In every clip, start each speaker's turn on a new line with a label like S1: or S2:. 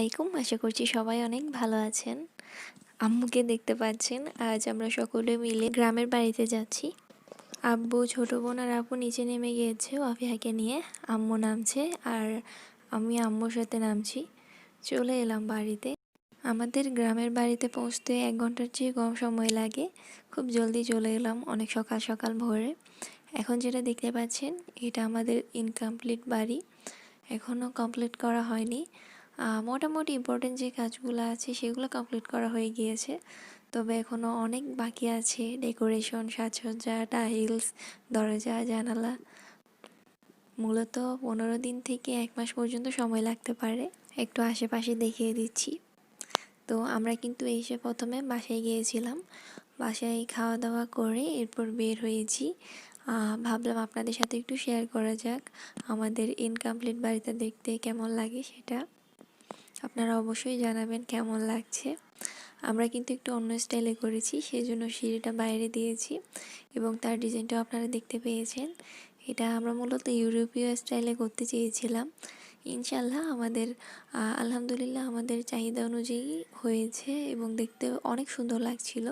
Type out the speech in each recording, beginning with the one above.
S1: আলাইকুম। আশা করছি সবাই অনেক ভালো আছেন। আম্মুকে দেখতে পাচ্ছেন। আজ আমরা সকলে মিলে গ্রামের বাড়িতে যাচ্ছি। আব্বু, ছোট বোন আর আপু নিচে নেমে গিয়েছে ওয়াফিয়াকে নিয়ে। আম্মু নামছে আর আমি আম্মুর সাথে নামছি। চলে এলাম বাড়িতে। আমাদের গ্রামের বাড়িতে পৌঁছতে 1 ঘন্টার চেয়ে কম সময় লাগে। খুব জলদি চলে এলাম, অনেক সকাল সকাল ভোরে। এখন যেটা দেখতে পাচ্ছেন এটা আমাদের ইনকমপ্লিট বাড়ি, এখনও কমপ্লিট করা হয়নি। মোটামুটি ইম্পর্টেন্ট যে কাজগুলো আছে সেগুলো কমপ্লিট করা হয়ে গিয়েছে, তবে এখনও অনেক বাকি আছে। ডেকোরেশন, সাজসজ্জা, টাইলস, দরজা, জানালা। মূলত 15 দিন থেকে 1 মাস পর্যন্ত সময় লাগতে পারে। একটু আশেপাশে দেখিয়ে দিচ্ছি। তো আমরা কিন্তু এসে প্রথমে বাসায় গিয়েছিলাম। বাসায় খাওয়া দাওয়া করে এরপর বের হয়েছি। ভাবলাম আপনাদের সাথে একটু শেয়ার করা যাক আমাদের ইনকমপ্লিট বাড়িটা দেখতে কেমন লাগে সেটা। আপনারা অবশ্যই জানাবেন কেমন লাগছে। আমরা কিন্তু একটু অন্য স্টাইলে করেছি, সেজন্য সিঁড়িটা বাইরে দিয়েছি এবং তার ডিজাইনটাও আপনারা দেখতে পেয়েছেন। এটা আমরা মূলত ইউরোপীয় স্টাইলে করতে চেয়েছিলাম। ইনশাল্লাহ আলহামদুলিল্লাহ আমাদের চাহিদা অনুযায়ী হয়েছে এবং দেখতে অনেক সুন্দর লাগছিল।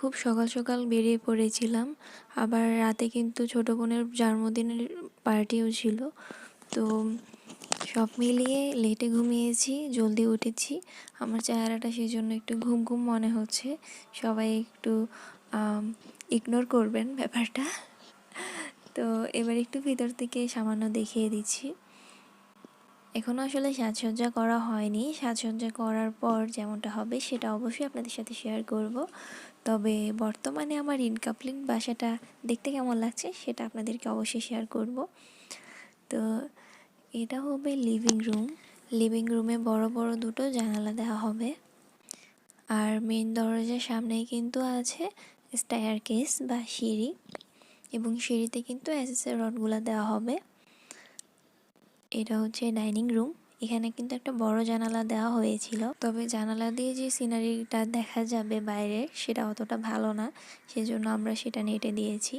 S1: খুব সকাল সকাল বেরিয়ে পড়েছিলাম। আবার রাতে কিন্তু ছোট বোনের জন্মদিনের পার্টিও ছিল। তো সব মিলিয়ে লেটে ঘুমিয়েছি, জলদি উঠেছি। আমার চেহারাটা সেই জন্য একটু ঘুম ঘুম মনে হচ্ছে। সবাই একটু ইগনোর করবেন ব্যাপারটা। তো এবার একটু ভিতর থেকে সামান্য দেখিয়ে দিচ্ছি। এখনও আসলে সাজসজ্জা করা হয়নি। সাজসজ্জা করার পর যেমনটা হবে সেটা অবশ্যই আপনাদের সাথে শেয়ার করব। তবে বর্তমানে আমার ইনকমপ্লিট বাসাটা দেখতে কেমন লাগছে সেটা আপনাদেরকে অবশ্যই শেয়ার করব। তো এটা হবে লিভিং রুম। লিভিং রুমে বড় বড় দুটো জানালা দেওয়া হবে। আর মেন দরজার সামনেই কিন্তু আছে স্টায়ারকেস বা সিঁড়ি, এবং সিঁড়িতে কিন্তু এসএসের রডগুলো দেওয়া হবে। এটা হচ্ছে ডাইনিং রুম। এখানে কিন্তু একটা বড় জানালা দেওয়া হয়েছিল, তবে জানালা দিয়ে যে সিনারিটা দেখা যাবে বাইরে সেটা অতটা ভালো না, সেজন্য আমরা সেটা নেটে দিয়েছি।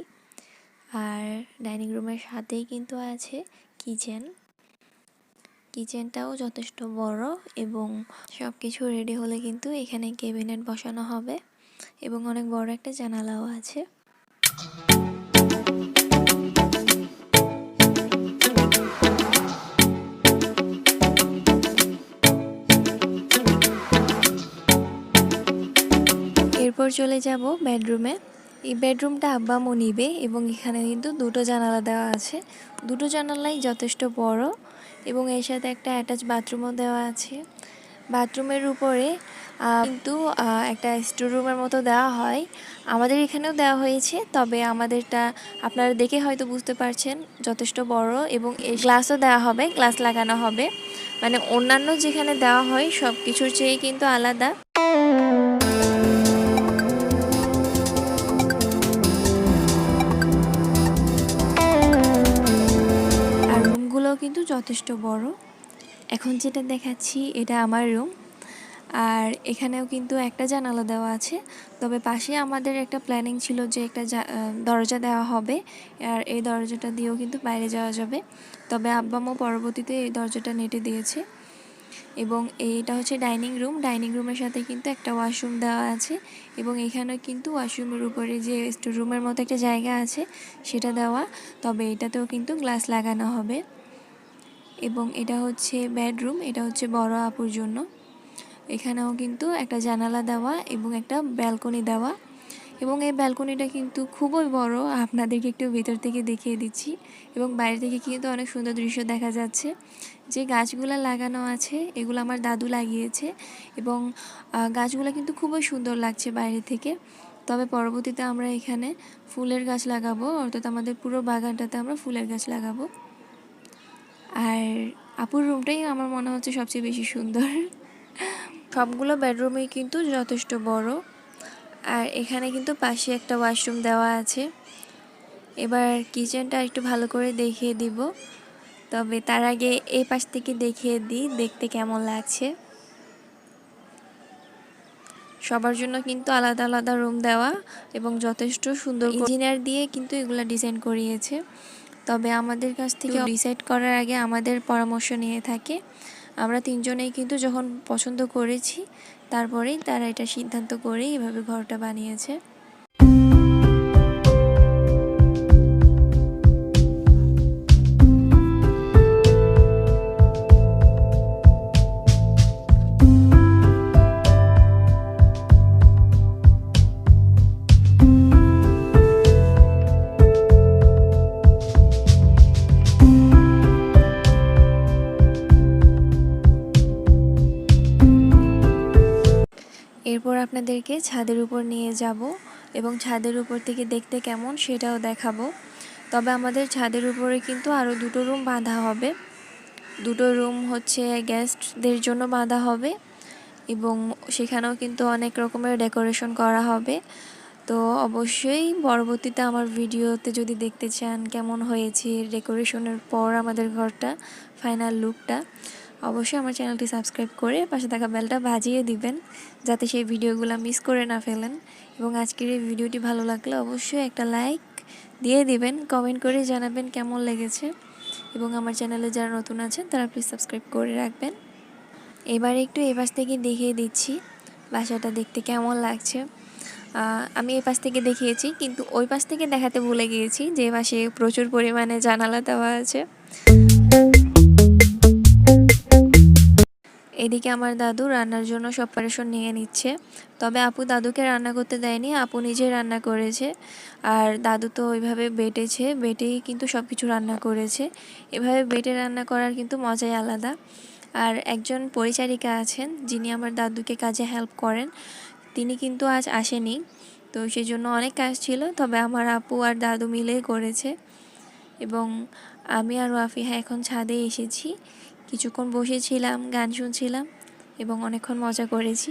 S1: আর ডাইনিং রুমের সাথেই কিন্তু আছে কিচেন। কিচেনটাও যথেষ্ট বড় এবং সব কিছু রেডি হলে কিন্তু এখানে ক্যাবিনেট বসানো হবে এবং অনেক বড় একটা জানালাও আছে। এরপর চলে যাব বেডরুমে। এই বেডরুমটা আব্বা আম্মু নিবে এবং এখানে কিন্তু দুটো জানালা দেওয়া আছে। দুটো জানালাই যথেষ্ট বড় এবং এর সাথে একটা অ্যাটাচ বাথরুমও দেওয়া আছে। বাথরুমের উপরে কিন্তু একটা স্টোর রুমের মতো দেওয়া হয়। আমাদের এখানেও দেওয়া হয়েছে, তবে আমাদেরটা আপনারা দেখে হয়তো বুঝতে পারছেন যথেষ্ট বড়, এবং এই গ্লাসও দেওয়া হবে, গ্লাস লাগানো হবে। মানে অন্যান্য যেখানে দেওয়া হয় সব কিছুর চেয়ে কিন্তু আলাদা। রুমগুলো কিন্তু যথেষ্ট বড়। এখন যেটা দেখাচ্ছি এটা আমার রুম, আর এখানেও কিন্তু একটা জানালা দেওয়া আছে। তবে পাশে আমাদের একটা প্ল্যানিং ছিল যে একটা দরজা দেওয়া হবে, আর এই দরজাটা দিয়েও কিন্তু বাইরে যাওয়া যাবে। তবে আব্বা আম্মু পরবর্তীতে এই দরজাটা নেটে দিয়েছে। এবং এইটা হচ্ছে ডাইনিং রুম। ডাইনিং রুমের সাথে কিন্তু একটা ওয়াশরুম দেওয়া আছে, এবং এখানে কিন্তু ওয়াশরুমের উপরে যে রুমের মতো একটা জায়গা আছে সেটা দেওয়া। তবে এটাতেও কিন্তু গ্লাস লাগানো হবে। এবং এটা হচ্ছে বেডরুম, এটা হচ্ছে বড় আপুর জন্য। এখানেও কিন্তু একটা জানালা দেওয়া এবং একটা ব্যালকনি দেওয়া, এবং এই ব্যালকনিটা কিন্তু খুবই বড়। আপনাদেরকে একটু ভেতর থেকে দেখিয়ে দিচ্ছি, এবং বাইরে থেকে কিন্তু অনেক সুন্দর দৃশ্য দেখা যাচ্ছে। যে গাছগুলো লাগানো আছে এগুলো আমার দাদু লাগিয়েছে, এবং গাছগুলো কিন্তু খুবই সুন্দর লাগছে বাইরে থেকে। তবে পরবর্তীতে আমরা এখানে ফুলের গাছ লাগাবো, অর্থাৎ আমাদের পুরো বাগানটাতে আমরা ফুলের গাছ লাগাবো। আর আপুর রুমটাই আমার মনে হচ্ছে সবচেয়ে বেশি সুন্দর। সবগুলো বেডরুমই কিন্তু যথেষ্ট বড়। আর এখানে কিন্তু পাশে একটা ওয়াশরুম দেওয়া আছে। এবার কিচেনটা একটু ভালো করে দেখিয়ে দিব, তবে তার আগে এই পাশ থেকে দেখিয়ে দিই দেখতে কেমন লাগছে। সবার জন্য কিন্তু আলাদা আলাদা রুম দেওয়া, এবং যথেষ্ট সুন্দর ইঞ্জিনিয়ার দিয়ে কিন্তু এগুলো ডিজাইন করিয়েছে। তবে আমাদের কাছ থেকে ডিসাইড করার আগে আমাদের পরামর্শ নিয়ে থাকে। আমরা তিনজনেই কিন্তু যখন পছন্দ করেছি তারপরেই তারা এটা সিদ্ধান্ত করে এভাবে ঘরটা বানিয়েছে। এরপর আপনাদেরকে ছাদের উপর নিয়ে যাব, এবং ছাদের উপর থেকে দেখতে কেমন সেটাও দেখাবো। তবে আমাদের ছাদের উপরে কিন্তু আরও দুটো রুম বাঁধা হবে। দুটো রুম হচ্ছে গেস্টদের জন্য বাঁধা হবে, এবং সেখানেও কিন্তু অনেক রকমের ডেকোরেশন করা হবে। তো অবশ্যই পরবর্তীতে আমার ভিডিওতে যদি দেখতে চান কেমন হয়েছে ডেকোরেশনের পর আমাদের ঘরটা, ফাইনাল লুকটা, অবশ্যই আমার চ্যানেলটি সাবস্ক্রাইব করে পাশে থাকা বেলটা বাজিয়ে দিবেন, যাতে সেই ভিডিওগুলো মিস করে না ফেলেন। এবং আজকের এই ভিডিওটি ভালো লাগলে অবশ্যই একটা লাইক দিয়ে দিবেন, কমেন্ট করে জানাবেন কেমন লেগেছে, এবং আমার চ্যানেলে যারা নতুন আছেন তারা প্লিজ সাবস্ক্রাইব করে রাখবেন। এবার একটু এই পাশ থেকে দেখিয়ে দিচ্ছি বাসাটা দেখতে কেমন লাগছে। আমি এই পাশ থেকে দেখিয়েছি, কিন্তু ওই পাশ থেকে দেখাতে ভুলে গিয়েছি যে পাশে প্রচুর পরিমাণে জানালা দেওয়া আছে। এদিকে আমার দাদু রান্নার জন্য সব প্রিপারেশন নিয়ে নিচ্ছে। তবে আপু দাদুকে রান্না করতে দেয়নি, আপু নিজেই রান্না করেছে। আর দাদু তো ওইভাবে বেটেছে, বেটেই কিন্তু সব কিছু রান্না করেছে। এভাবে বেটে রান্না করার কিন্তু মজাই আলাদা। আর একজন পরিচারিকা আছেন যিনি আমার দাদুকে কাজে হেল্প করেন, তিনি কিন্তু আজ আসেনি। তো সেজন্য অনেক কাজ ছিল, তবে আমার আপু আর দাদু মিলেই করেছে। এবং আমি আর ওয়াফিহা এখন ছাদে এসেছি, কিছুক্ষণ বসেছিলাম, গান শুনছিলাম এবং অনেকক্ষণ মজা করেছি।